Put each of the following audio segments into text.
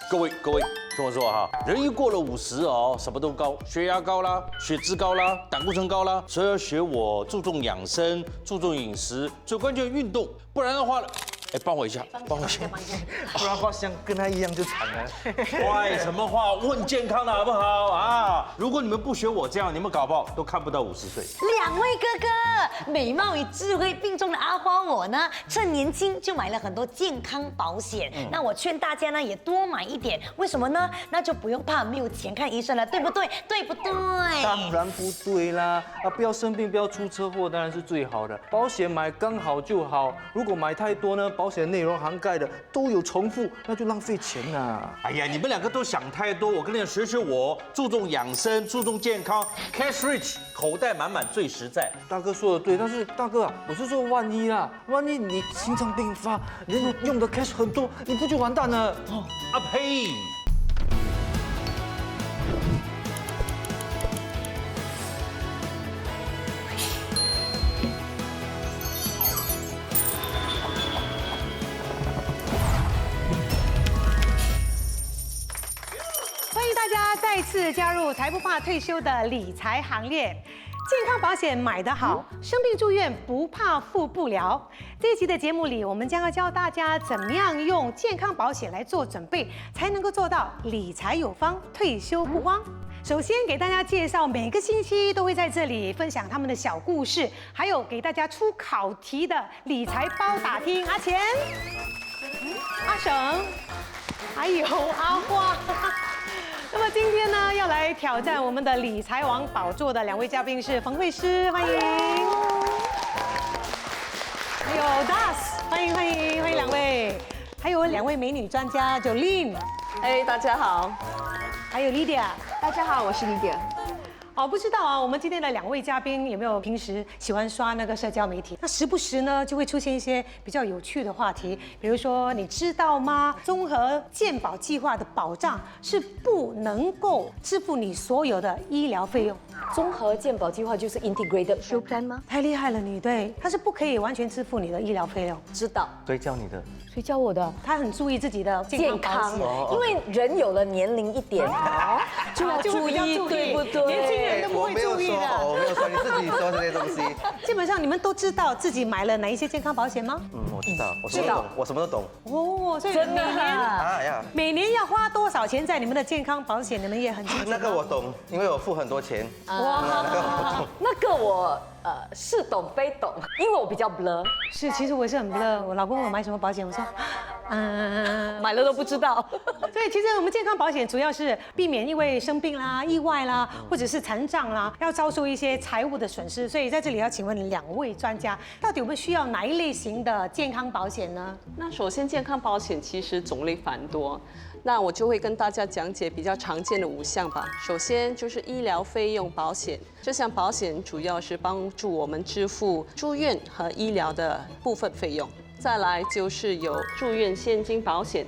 各位，听我说哈，人一过了50哦，什么都高，血压高啦，血脂高啦，胆固醇高啦，所以要学我注重养生，注重饮食，最关键运动，不然的话呢，哎，帮我一下，帮我一下，不然的话像跟他一样就惨了。坏什么话？我很健康的好不好啊？如果你们不学我这样，你们搞不好都看不到50岁。两位哥哥，美貌与智慧并重的阿花我呢，趁年轻就买了很多健康保险。那我劝大家呢也多买一点，为什么呢？那就不用怕没有钱看医生了，对不对？对不对？当然不对啦！不要生病，不要出车祸，当然是最好的。保险买刚好就好，如果买太多呢，保险内容涵盖的都有重复，那就浪费钱啦。哎呀，你们两个都想太多，我跟你们学学我，注重养生，注重健康 ，cash rich， 口袋满满最实在。大哥说的对，但是大哥啊，我是说万一啦，万一你心脏病发，你用的 cash 很多，你不就完蛋了？啊呸！欢迎大家再次加入财不怕退休的理财行列。健康保险买得好，生病住院不怕付不了。这一期的节目里，我们将要教大家怎么样用健康保险来做准备，才能够做到理财有方，退休不慌。首先给大家介绍，每个星期都会在这里分享他们的小故事，还有给大家出考题的理财包打听。阿钱、阿省，还有阿花。那么今天呢，要来挑战我们的理财王宝座的两位嘉宾是冯慧诗，欢迎；还有 Das， 欢迎两位；还有两位美女专家 Jolin， 哎，大家好，还有 Lydia。大家好，我是 Lydia。哦，不知道啊，我们今天的两位嘉宾有没有平时喜欢刷那个社交媒体？那时不时呢就会出现一些比较有趣的话题，比如说你知道吗？综合健保计划的保障是不能够支付你所有的医疗费用。综合健保计划就是 Integrated Shield Plan 吗？太厉害了你，对，它是不可以完全支付你的医疗费用。知道，谁教你的？谁教我的？他很注意自己的健康保险，因为人有了年龄一点，就要注意，对不对？年轻人都不会注意的。我没有说，你自己说这些东西。基本上你们都知道自己买了哪一些健康保险吗？我知道，我什么都懂，我什么都懂。哦，所以真的啊呀，每年要花多少钱在你们的健康保险，你们也很清楚。那个我懂，因为我付很多钱。哇，那个我似懂非懂，因为我比较 blur，是，其实我也是很不乐。我老公问我买什么保险，我说，买了都不知道。所以其实我们健康保险主要是避免因为生病啦、意外啦，或者是残障啦，要遭受一些财务的损失。所以在这里要请问两位专家，到底我们需要哪一类型的健康保险呢？那首先，健康保险其实种类繁多，那我就会跟大家讲解比较常见的5项吧。首先就是医疗费用保险，这项保险主要是帮助我们支付住院和医疗的部分费用。再来就是有住院现金保险。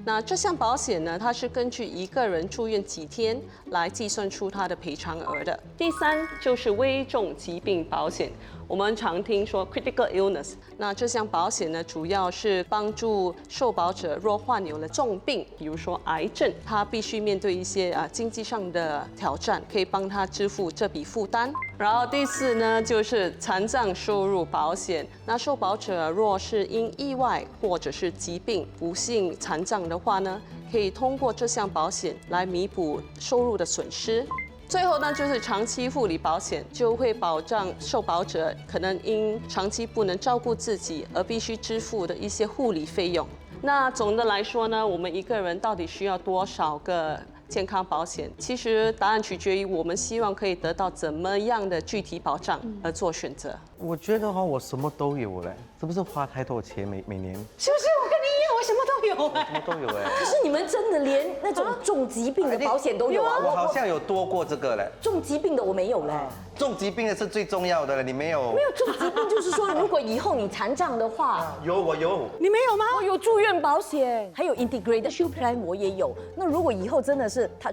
那这项保险呢，它是根据一个人住院几天来计算出它的赔偿额的。第3就是危重疾病保险，我们常听说 critical illness， 那这项保险呢，主要是帮助受保者若患有了重病，比如说癌症，他必须面对一些经济上的挑战，可以帮他支付这笔负担。然后第4呢，就是残障收入保险，那受保者若是因意外或者是疾病不幸残障的话呢，可以通过这项保险来弥补收入的损失。最后呢，就是长期护理保险，就会保障受保者可能因长期不能照顾自己而必须支付的一些护理费用。那总的来说呢，我们一个人到底需要多少个健康保险？其实答案取决于我们希望可以得到怎么样的具体保障而做选择。我觉得我什么都有嘞，是不是花太多钱每年？是不是我跟你一样，我什么都有哎？什么都有哎。可是你们真的连那种重疾病的保险都有啊？我好像有多过这个嘞。重疾病的我没有嘞。重疾病的是最重要的了，你没有？没有重疾病，就是说如果以后你残障的话，我有。你没有吗？我有住院保险，还有 Integrated Shield Plan 我也有。那如果以后真的是他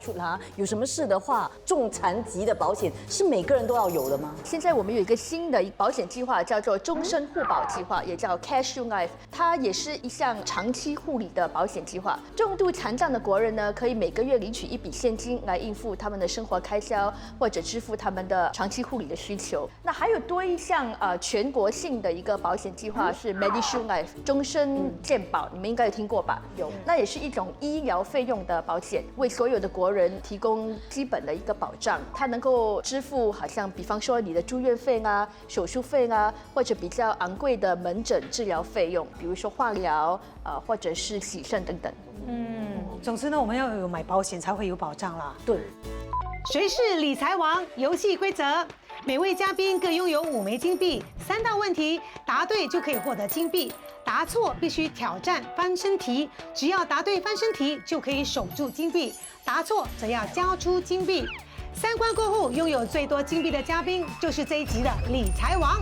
有什么事的话，重残疾的保险是每个人都要有的吗？现在我们有一个新的保险计划，叫做终身护保计划，也叫 Cash Life，它也是一项长期护护理的保险计划。重度残障的国人呢，可以每个月领取一笔现金来应付他们的生活开销，或者支付他们的长期护理的需求。那还有多一项全国性的一个保险计划是 Medishield Life 终身健保，你们应该有听过吧？有，那也是一种医疗费用的保险，为所有的国人提供基本的一个保障。它能够支付好像比方说你的住院费啊、手术费啊，或者比较昂贵的门诊治疗费用，比如说化疗或者是洗肾等等。总之呢，我们要有买保险才会有保障啦。对。谁是理财王？游戏规则：每位嘉宾各拥有5枚金币，3道问题答对就可以获得金币，答错必须挑战翻身题。只要答对翻身题，就可以守住金币；答错则要交出金币。3关过后，拥有最多金币的嘉宾就是这一集的理财王。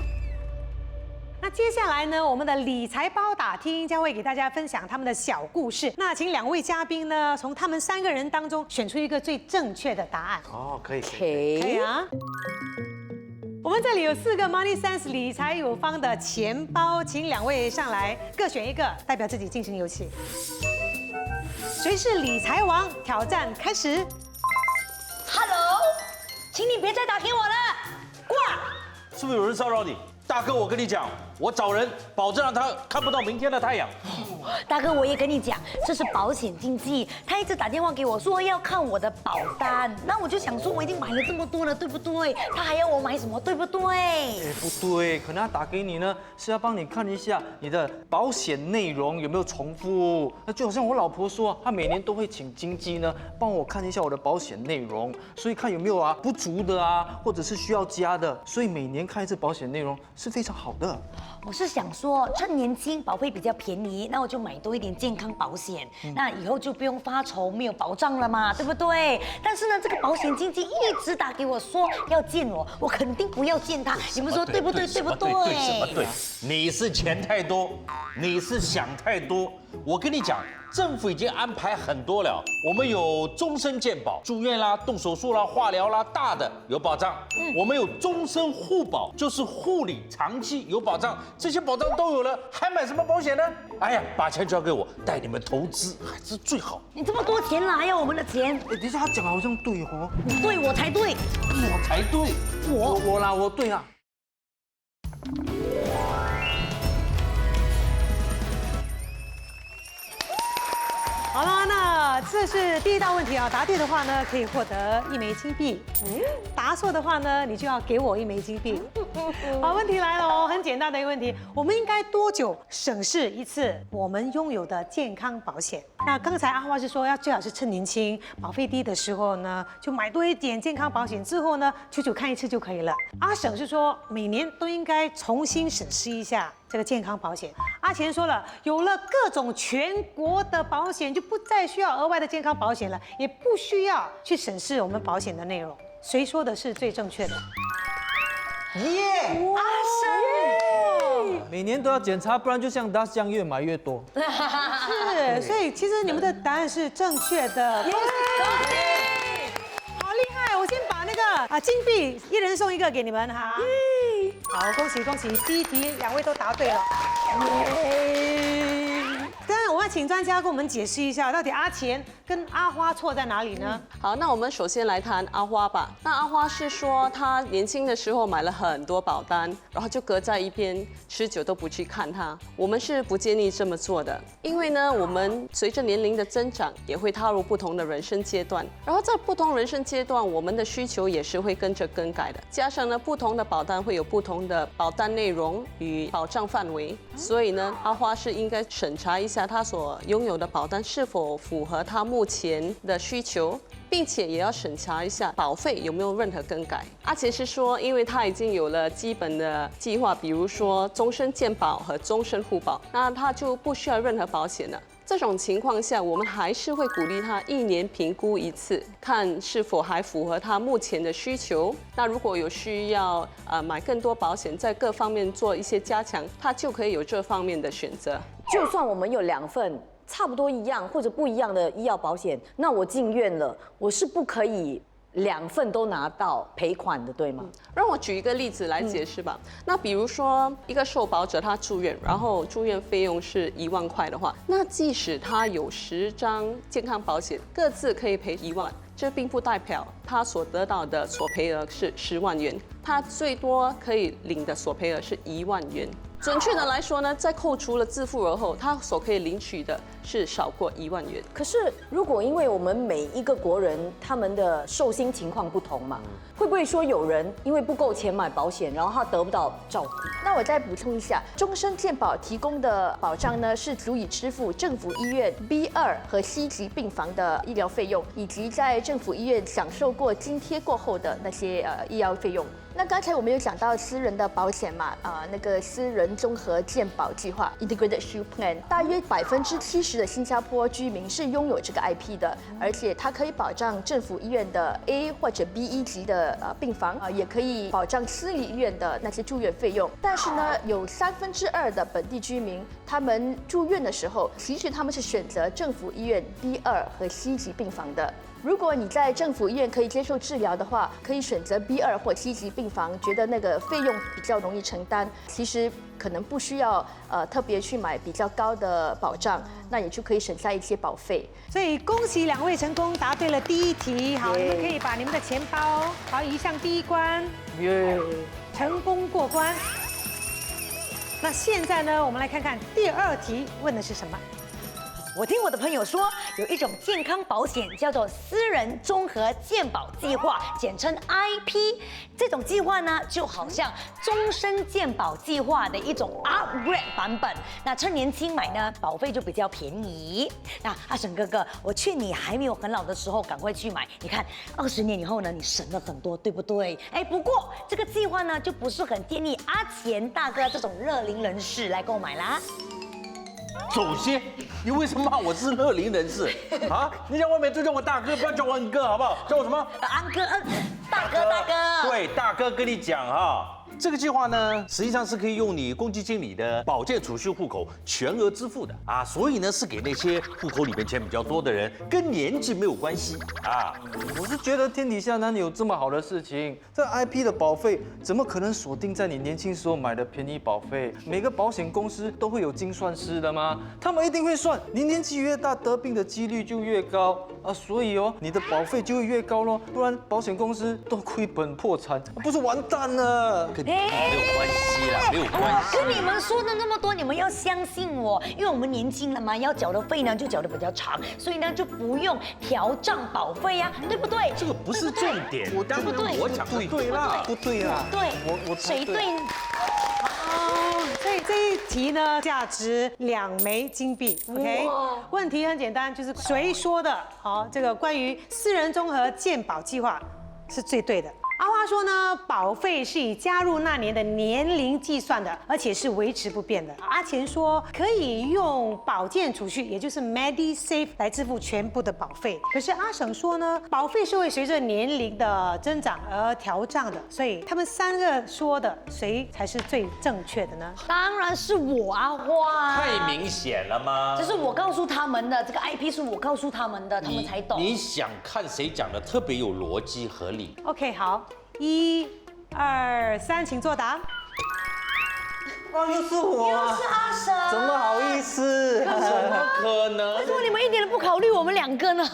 那接下来呢，我们的理财包打听将会给大家分享他们的小故事。那请2位嘉宾呢，从他们3个人当中选出一个最正确的答案。哦，可以。可以啊。我们这里有4个 Money Sense 理财有方的钱包，请2位上来各选一个，代表自己进行游戏。谁是理财王？挑战开始。Hello， 请你别再打给我了，挂。是不是有人骚扰你？大哥，我跟你讲，我找人保证让他看不到明天的太阳。大哥，我也跟你讲，这是保险经纪，他一直打电话给我说要看我的保单，那我就想说我已经买了这么多了，对不对？他还要我买什么，对不对？不对，可能他打给你呢，是要帮你看一下你的保险内容有没有重复。那就好像我老婆说，她每年都会请经纪呢帮我看一下我的保险内容，所以看有没有不足的或者是需要加的，所以每年看一次保险内容是非常好的。我是想说，趁年轻保费比较便宜，那我就买多一点健康保险，那以后就不用发愁没有保障了嘛，对不对？但是呢，这个保险经纪一直打给我说要见我，我肯定不要见他，你们说对不对？对不对？什么对？你是钱太多，你是想太多。我跟你讲，政府已经安排很多了，我们有终身健保，住院啦、动手术啦、化疗啦，大的有保障。我们有终身护保，就是护理长期有保障，这些保障都有了，还买什么保险呢？哎呀，把钱交给我，带你们投资还是最好。你这么多钱了，还要我们的钱？等一下，他讲好像对哦。对，我才对，我才对，我对啊。好了，那这是第1道问题啊，答对的话呢，可以获得1枚金币；答错的话呢，你就要给我1枚金币。好，问题来了哦，很简单的一个问题，我们应该多久审视一次我们拥有的健康保险？那刚才阿花是说最好是趁年轻、保费低的时候呢，就买多一点健康保险，之后呢，久久看一次就可以了。阿省是说每年都应该重新审视一下这个健康保险。阿钱说了，有了各种全国的保险，就不再需要额外的健康保险了，也不需要去审视我们保险的内容。谁说的是最正确的？阿生，每年都要检查，不然就像他这样越买越多。是，所以其实你们的答案是正确的。恭喜！好厉害！我先把那个金币1人送1个给你们哈。好，恭喜恭喜！第1题2位都答对了。当然，我要请专家跟我们解释一下，到底阿钱跟阿花错在哪里呢？好，那我们首先来谈阿花吧。那阿花是说，她年轻的时候买了很多保单，然后就搁在一边，持久都不去看它。我们是不建议这么做的，因为呢，我们随着年龄的增长，也会踏入不同的人生阶段，然后在不同人生阶段，我们的需求也是会跟着更改的。加上呢，不同的保单会有不同的保单内容与保障范围，所以呢，阿花是应该审查一下他所拥有的保单是否符合他目前的需求，并且也要审查一下保费有没有任何更改。阿杰是说，因为他已经有了基本的计划，比如说终身健保和终身护保，那他就不需要任何保险了。这种情况下，我们还是会鼓励他1年评估一次，看是否还符合他目前的需求。那如果有需要买更多保险，在各方面做一些加强，他就可以有这方面的选择。就算我们有2份差不多一样或者不一样的医药保险，那我进院了，我是不可以2份都拿到赔款的，对吗？让我举一个例子来解释吧。那比如说，一个受保者他住院，然后住院费用是1万块的话，那即使他有10张健康保险，各自可以赔1万，这并不代表他所得到的索赔额是10万元，他最多可以领的索赔额是1万元。准确的来说呢，在扣除了自付额后，他所可以领取的是少过1万元。可是如果因为我们每一个国人他们的受薪情况不同嘛，会不会说有人因为不够钱买保险，然后他得不到照顾？那我再补充一下，终身健保提供的保障呢，是足以支付政府医院 B2 和 C 级病房的医疗费用，以及在政府医院享受过津贴过后的那些医疗费用。那刚才我们有讲到私人的保险嘛，那个私人综合健保计划 Integrated Shield Plan， 大约70%的新加坡居民是拥有这个 IP 的，而且它可以保障政府医院的 A 或者 B1级的病房，也可以保障私立医院的那些住院费用。但是呢，有2/3的本地居民，他们住院的时候，其实他们是选择政府医院 B2和 C 级病房的。如果你在政府医院可以接受治疗的话，可以选择 B2或C级病房，觉得那个费用比较容易承担，其实可能不需要特别去买比较高的保障，那也就可以省下一些保费。所以恭喜2位成功答对了第1题，好，你们可以把你们的钱包好移上第1关，成功过关。那现在呢，我们来看看第2题问的是什么。我听我的朋友说，有一种健康保险叫做私人综合健保计划，简称 IP。这种计划呢，就好像终身健保计划的一种 upgrade 版本。那趁年轻买呢，保费就比较便宜。那阿沈哥哥，我劝你还没有很老的时候赶快去买。你看，20年以后呢，你省了很多，对不对？哎，不过这个计划呢，就不是很建议阿钱大哥这种乐龄人士来购买啦。首先，你为什么骂我是乐龄人士啊？你在外面就叫我大哥，不要叫我恩哥，好不好？叫我什么？安哥，大哥。对，大哥跟你讲哈。这个计划呢，实际上是可以用你公积金里的保健储蓄户口全额支付的啊，所以呢是给那些户口里面钱比较多的人，跟年纪没有关系啊。我是觉得天底下哪里有这么好的事情？这 IP 的保费怎么可能锁定在你年轻时候买的便宜保费？每个保险公司都会有精算师的吗？他们一定会算，你年纪越大得病的几率就越高啊，所以你的保费就会越高咯，不然保险公司都亏本破产，不是完蛋了？没有关系啦，没有关系。跟你们说的那么多，你们要相信我，因为我们年轻了嘛，要缴的费呢就缴的比较长，所以呢就不用调账保费呀，对不对？这个不是重点，当然我讲的对啦，不对啦，对，我谁对？所以这一题呢，价值2枚金币。OK， 问题很简单，就是谁说的？好，这个关于私人综合健保计划是最对的。阿花说呢，保费是以加入那年的年龄计算的，而且是维持不变的。阿钱说可以用保健储蓄，也就是 MediSave 来支付全部的保费。可是阿省说呢，保费是会随着年龄的增长而调涨的。所以他们3个说的，谁才是最正确的呢？当然是我阿花。太明显了吗？这是我告诉他们的，这个 IP 是我告诉他们的，他们才懂。你想看谁讲的特别有逻辑合理 OK， 好，1、2、3，请作答。又是我，又是阿婶，怎么好意思？怎么可能？为什么你们一点都不考虑我们2个呢？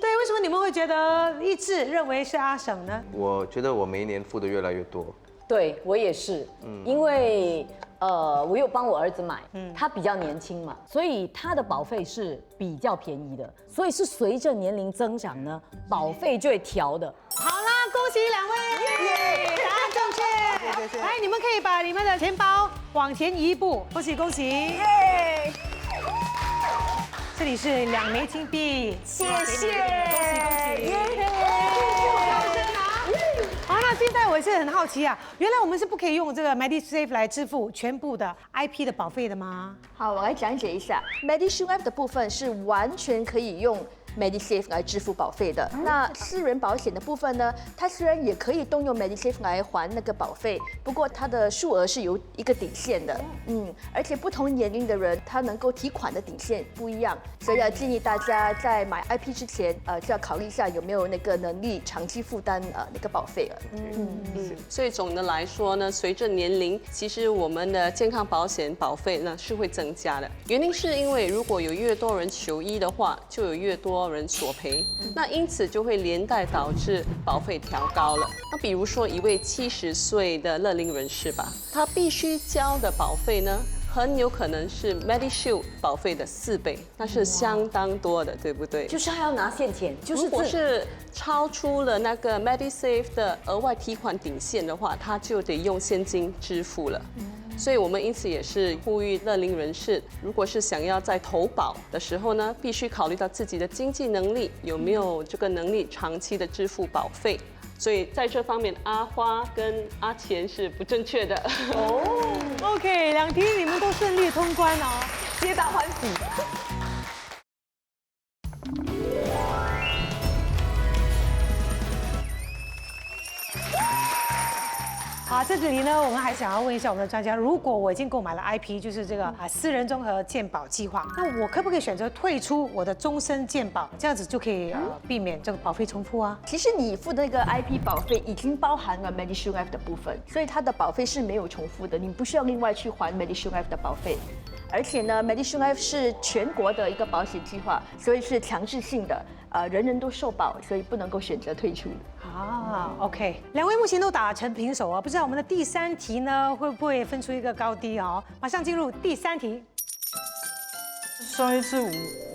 对，为什么你们会觉得一致认为是阿省呢？我觉得我每一年付的越来越多。对我也是，因为我有帮我儿子买，他比较年轻嘛，所以他的保费是比较便宜的，所以是随着年龄增长呢，保费就会调的。好啦，恭喜2位，答案正确。谢谢。来，你们可以把你们的钱包往前移一步，恭喜恭喜。这里是2枚金币，谢谢，恭喜恭喜。好，那现在我是很好奇啊，原来我们是不可以用这个 MediSave 来支付全部的 IP 的保费的吗？好，我来讲解一下 MediShield App 的部分是完全可以用 MediSave 来支付保费的。那私人保险的部分呢，它虽然也可以动用 MediSave 来还那个保费，不过它的数额是有一个底线的，而且不同年龄的人他能够提款的底线不一样，所以要建议大家在买 IP 之前，就要考虑一下有没有那个能力长期负担那个保费了。所以总的来说呢，随着年龄，其实我们的健康保险保费呢是会增加的。原因是因为如果有越多人求医的话，就有越多人索赔，那因此就会连带导致保费调高了。那比如说一位70岁的乐龄人士吧，他必须交的保费呢，很有可能是 MediShield 保费的4倍，那是相当多的，对不对？就是还要拿现钱，就是如果是超出了那个 MediSave 的额外提款底线的话，他就得用现金支付了。所以我们因此也是呼吁乐龄人士，如果是想要在投保的时候呢，必须考虑到自己的经济能力有没有这个能力长期的支付保费。所以在这方面，阿花跟阿钱是不正确的。OK， 2题你们都顺利通关哦，皆大欢喜。好，这里呢，我们还想要问一下我们的专家，如果我已经购买了 IP，就是这个私人综合健保计划，那我可不可以选择退出我的终身健保，这样子就可以避免这个保费重复啊？其实你付的那个 IP 保费已经包含了 MediShield Life 的部分，所以它的保费是没有重复的，你不需要另外去还 MediShield Life 的保费。而且呢 ，MediShield Life 是全国的一个保险计划，所以是强制性的，人人都受保，所以不能够选择退出。OK， 2位目前都打成平手啊，不知道我们的第3题呢会不会分出一个高低哦？马上进入第3题。上一次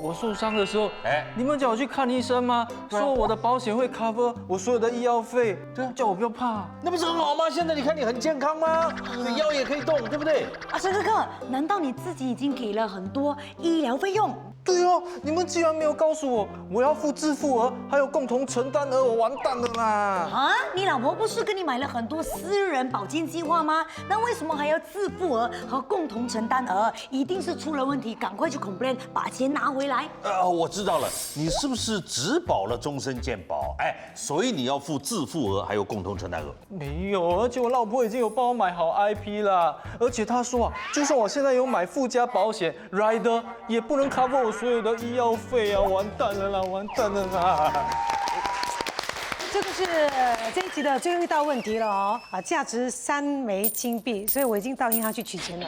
我受伤的时候，你们叫我去看医生吗？说我的保险会 cover 我所有的医药费，叫我不要怕。那不是很好吗？现在你看你很健康吗？腰也可以动，对不对？沈哥哥，难道你自己已经给了很多医疗费用？对哦，你们居然没有告诉我，我要付自付额，还有共同承担额，我完蛋了啦！啊，你老婆不是跟你买了很多私人保健计划吗？那为什么还要自付额和共同承担额？一定是出了问题，赶快去 complain， 把钱拿回来。我知道了，你是不是只保了终身健保？所以你要付自付额还有共同承担额？没有，而且我老婆已经有帮我买好 IP 啦，而且她说就算我现在有买附加保险 Rider， 也不能 cover 我所有的医药费啊，完蛋了啦，完蛋了啦！这个是这一集的最后一道问题了哦，价值3枚金币，所以我已经到银行去取钱了。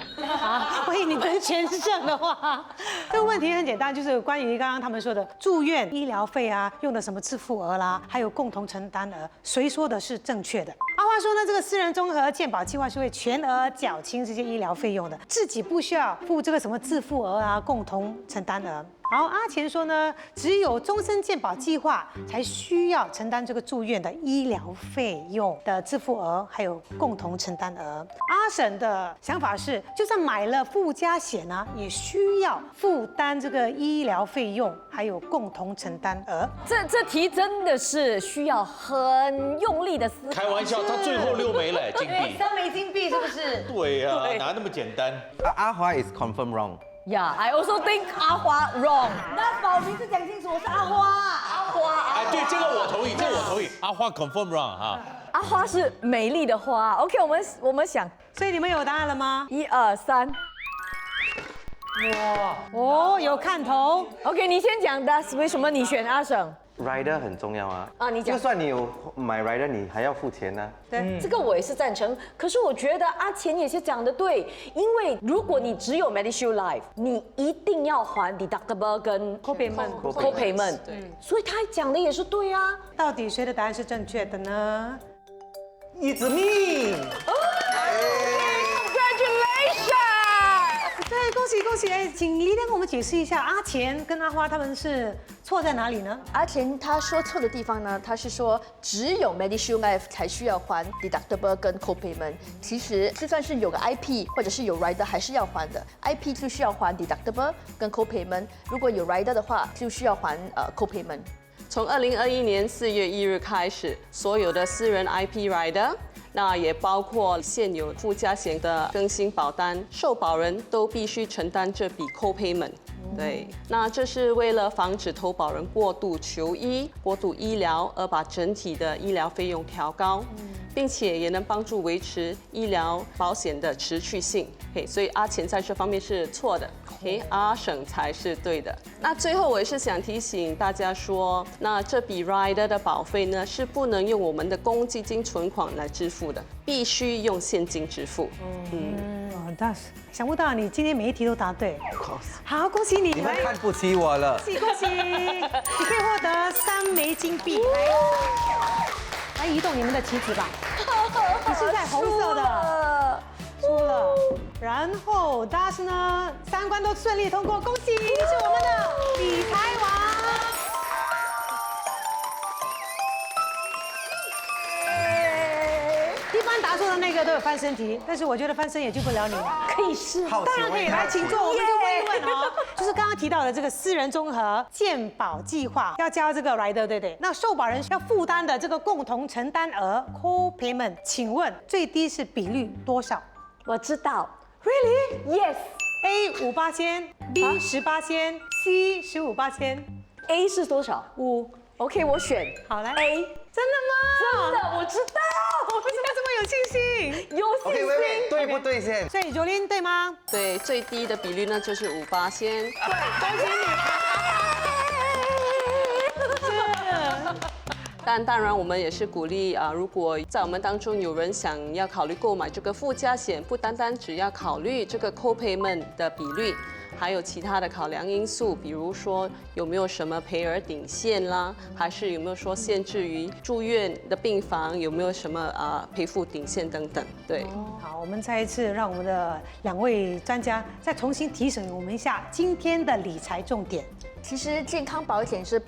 万一你的钱是这样的话，这个问题很简单，就是关于刚刚他们说的住院医疗费啊，用的什么自付额啦，还有共同承担额，谁说的是正确的？阿花说呢，这个私人综合健保计划是会全额缴清这些医疗费用的，自己不需要付这个什么自付额啊、共同承担额。然后阿钱说呢，只有终身健保计划才需要承担这个住院的医疗费用的自付额，还有共同承担额。阿婶的想法是，就算买了附加险啊，也需要负担这个医疗费用，还有共同承担额。这题真的是需要很用力的思考。开玩笑，他最后6枚了金币。 3枚金币是不是？对呀，哪那么简单？阿华 is confirm wrong。 Yeah, I also think 阿花 wrong。那把名字讲清楚，我是阿花。阿花。对，这个我同意，这个我同意。阿花 confirm wrong 哈。阿花是美丽的花。OK， 我们想所以你们有答案了吗？1、2、3。哇，哦，有看头。OK， 你先讲的，为什么你选阿省？ Rider 很重要啊！你讲，就算你有买 Rider， 你还要付钱呢。对，这个我也是赞成。可是我觉得阿钱也是讲的对，因为如果你只有 MediShield Life， 你一定要还 deductible 跟 copayment。对，所以他讲的也是对啊。到底谁的答案是正确的呢？ It's me。对，恭喜恭喜！请李亮跟我们解释一下，阿钱跟阿花他们是错在哪里呢？阿钱他说错的地方呢，他是说只有 MediShield Life 才需要还 deductible 跟 copayment。其实就算是有个 IP 或者是有 Rider， 还是要还的。IP 就需要还 deductible 跟 copayment， 如果有 Rider 的话，就需要还copayment。从2021年4月1日开始，所有的私人 IP Rider 那也包括现有附加险的更新保单，受保人都必须承担这笔 co-payment。对，那这是为了防止投保人过度求医、过度医疗，而把整体的医疗费用调高，并且也能帮助维持医疗保险的持续性。所以阿钱在这方面是错的，阿省才是对的。那最后我也是想提醒大家说，那这笔 rider 的保费呢是不能用我们的公积金存款来支付的，必须用现金支付。但是想不到你今天每一题都答对，好，恭喜你！你们看不起我了。恭喜恭喜！你可以获得3枚金币，来移动你们的棋子吧。你是在红色的，输了。然后大师呢，3关都顺利通过，恭喜你是我们的理财王。一般答错的那个都有翻身题，但是我觉得翻身也救不了你了。可以试。好当然可以，来，请坐，我们就问一问哦。就是刚刚提到的这个私人综合健保计划要交这个 rider， 对不对？那受保人要负担的这个共同承担额 co-payment， 请问最低是比率多少我知道 ？Really？ ，Yes。 A 5%，B 18%，C 15%，A 是多少5。 ？OK， 我选好来 A。真的吗？真的，我知道。为什么这么有信心？有信 OK， 心。喂喂，对不对先？所以Jolin对吗？对，最低的比率呢就是5%。恭喜你！但当然，我们也是鼓励如果在我们当中有人想要考虑购买这个附加险，不单单只要考虑这个 co-payment 的比率，还有其他的考量因素，比如说有没有什么赔额顶线啦，还是有没有说限制于住院的病房，有没有什么赔付顶线等等。对。好，我们再一次让我们的2位专家再重新提醒我们一下今天的理财重点。其实健康保险是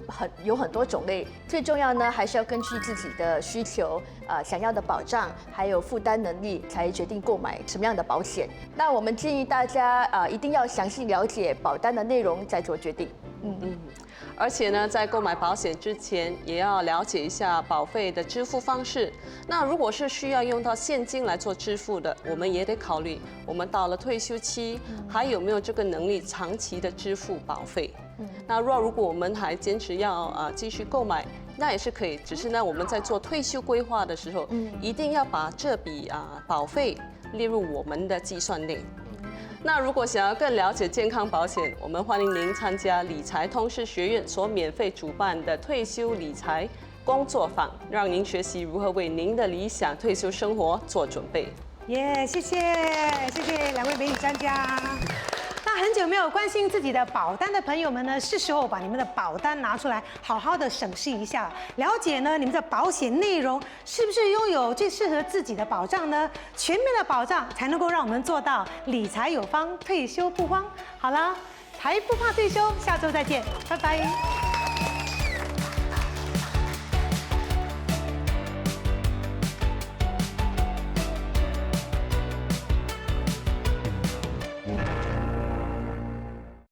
有很多种类，最重要呢还是要根据自己的需求、想要的保障，还有负担能力，才决定购买什么样的保险。那我们建议大家一定要详细了解保单的内容再做决定。而且呢，在购买保险之前，也要了解一下保费的支付方式。那如果是需要用到现金来做支付的，我们也得考虑，我们到了退休期，还有没有这个能力长期的支付保费。那如果我们还坚持要继续购买，那也是可以。只是呢，我们在做退休规划的时候，一定要把这笔保费列入我们的计算内。那如果想要更了解健康保险，我们欢迎您参加理财通识学院所免费主办的退休理财工作坊，让您学习如何为您的理想退休生活做准备。耶，谢谢2位美女专家。那很久没有关心自己的保单的朋友们呢，是时候把你们的保单拿出来，好好的审视一下，了解呢你们的保险内容是不是拥有最适合自己的保障呢？全面的保障才能够让我们做到理财有方，退休不慌。好了，财不怕退休，下周再见，拜拜。